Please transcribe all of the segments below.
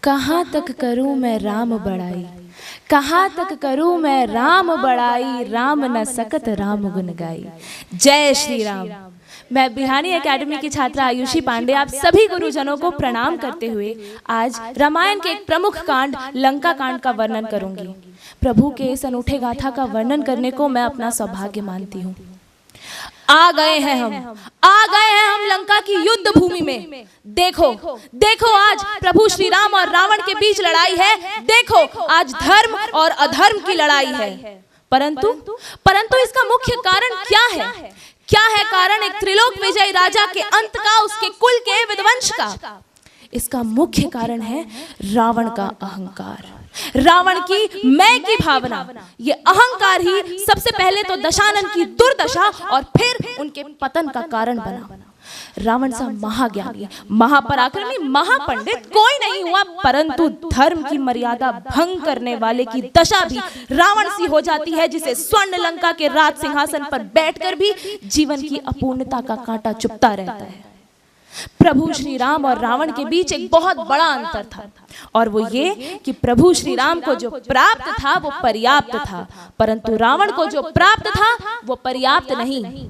कहाँ तक करूँ मैं राम बड़ाई, कहाँ तक करूँ मैं राम बड़ाई, राम न सकत राम गुण गाई। जय श्री राम। मैं बिहानी एकेडमी की छात्रा आयुषी पांडे आप सभी गुरुजनों को प्रणाम करते हुए आज रामायण के एक प्रमुख कांड लंका कांड का वर्णन करूंगी। प्रभु के इस अनूठे गाथा का वर्णन करने को मैं अपना सौभाग्य मानती हूँ। आ गए हैं हम लंका की युद्ध भूमि में। देखो देखो आज प्रभु श्री राम और रावण के बीच लड़ाई है। देखो आज धर्म और अधर्म की लड़ाई है। परंतु इसका मुख्य कारण क्या है? क्या है कारण एक त्रिलोक विजयी राजा के अंत का, उसके कुल के विध्वंस का? इसका मुख्य कारण है रावण का अहंकार, रावण की मैं की भावना। ये अहंकार ही सबसे पहले तो दशानन की दुर्दशा और फिर उनके पतन का कारण बना। रावण सा महाज्ञानी, महापराक्रमी, महापंडित कोई नहीं हुआ, परंतु धर्म की मर्यादा भंग करने वाले की दशा भी रावण सी हो जाती है, जिसे स्वर्ण लंका के राज सिंहासन पर बैठकर भी जीवन की अपूर्णता का कांटा चुभता रहता है। प्रभु श्री राम और रावण के बीच एक बहुत बड़ा अंतर था, और वो ये कि प्रभु श्री राम को जो प्राप्त था वो पर्याप्त था, परंतु रावण को जो प्राप्त था वो पर्याप्त नहीं।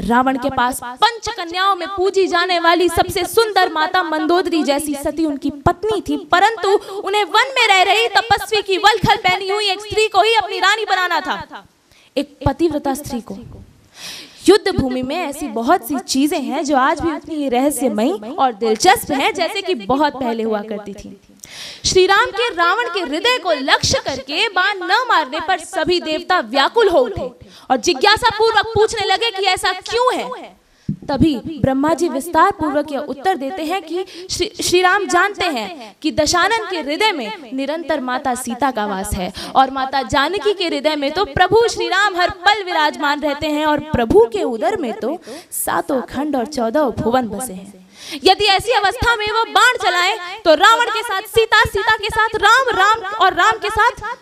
रावण के पास पंच कन्याओं में पूजी जाने वाली सबसे सुंदर माता मंदोदरी जैसी सती उनकी पत्नी थी, परंतु उन्हें वन में रह रही तपस्वी की वलखल पहनी हुई एक स्त्री को ही अपनी रानी बनाना था, एक पतिव्रता स्त्री को। युद्ध भूमि में ऐसी बहुत सी चीजें हैं जो आज भी उतनी रहस्यमयी और दिलचस्प हैं जैसे कि बहुत पहले हुआ करती थी। श्री राम के रावण के हृदय को लक्ष्य करके बाण न मारने पर सभी देवता व्याकुल हो उठे और जिज्ञासा पूर्वक पूछने लगे कि ऐसा क्यों है। तभी ब्रह्मा जी विस्तार पूर्वक यह उत्तर देते हैं कि श्री राम जानते हैं कि दशानन के हृदय में निरंतर माता सीता का वास है, और माता जानकी के हृदय में तो प्रभु श्री राम हर पल विराजमान रहते हैं, और प्रभु के उदर में तो 7 खंड और 14 भुवन बसे हैं। यदि ऐसी अवस्था में वो बाण चलाएं तो रावण के साथ सीता, सीता के साथ राम, राम और राम के साथ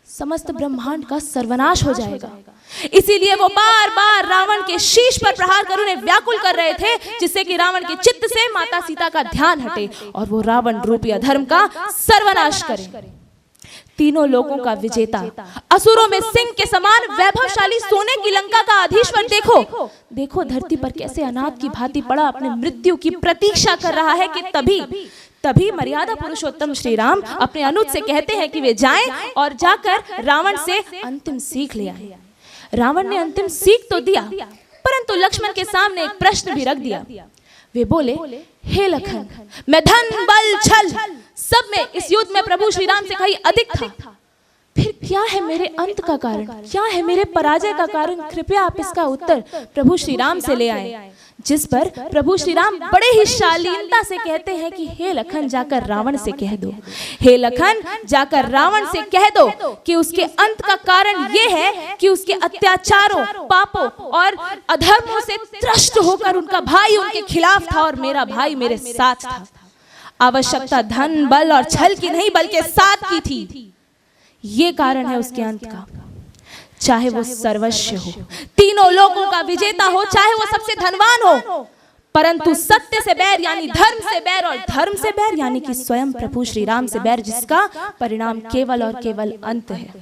समस्त ब्रह्मांड का सर्वनाश हो जाएगा। इसीलिए वो बार बार रावण के शीश पर प्रहार कर उन्हें व्याकुल कर रहे थे, जिससे कि रावण के चित्त से माता सीता का ध्यान हटे और वो रावण रूपी अधर्म का सर्वनाश करे। तीनों लोगों का विजेता, असुरों में सिंह के समान वैभवशाली सोने की लंका का अधीश्वर देखो देखो धरती पर कैसे अनाथ की भांति पड़ा अपने मृत्यु की प्रतीक्षा कर रहा है कि तभी मर्यादा पुरुषोत्तम श्री राम अपने अनुज से कहते हैं कि वे जाएं और जाकर रावण से अंतिम सीख ले आए। रावण ने अंतिम सीख तो दिया, परंतु लक्ष्मण के सामने एक प्रश्न भी रख दिया। वे बोले, हे लखन, मैं धन बल छल सब में इस युद्ध में प्रभु श्री राम से कहीं अधिक था, फिर क्या है मेरे अंत का कारण, क्या है मेरे पराजय का कारण? कृपया आप इसका उत्तर प्रभु श्री राम से ले आए। जिस पर प्रभु श्री राम बड़े ही शालीनता से कहते हैं कि हे लखन, जाकर रावण से कह दो, हे लखन, जाकर रावण से कह दो कि उसके अंत का कारण ये है कि उसके अत्याचारों, पापों और अधर्मों से त्रस्त होकर उनका भाई उनके खिलाफ था और मेरा भाई मेरे साथ था। आवश्यकता धन बल और छल की नहीं बल्कि साथ की थी। ये कारण है उसके अंत का। चाहे वो सर्वस्व हो, तीनों लोगों का विजेता हो, चाहे वो सबसे धनवान हो, परंतु सत्य से बैर यानी धर्म से बैर, और धर्म से बैर यानी कि स्वयं प्रभु श्री राम से बैर, जिसका परिणाम केवल और केवल अंत है।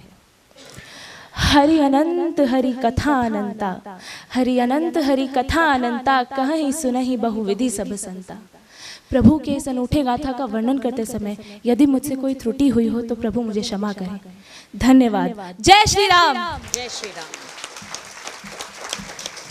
हरि अनंत हरि कथा अनंता, हरि अनंत हरि कथा अनंता, कहीं सुनहि बहुविधि सब संता। प्रभु के इस अनूठे गाथा का वर्णन करते समय यदि मुझसे कोई त्रुटि हुई हो तो प्रभु मुझे क्षमा करें। धन्यवाद। जय श्री राम। जय श्री राम।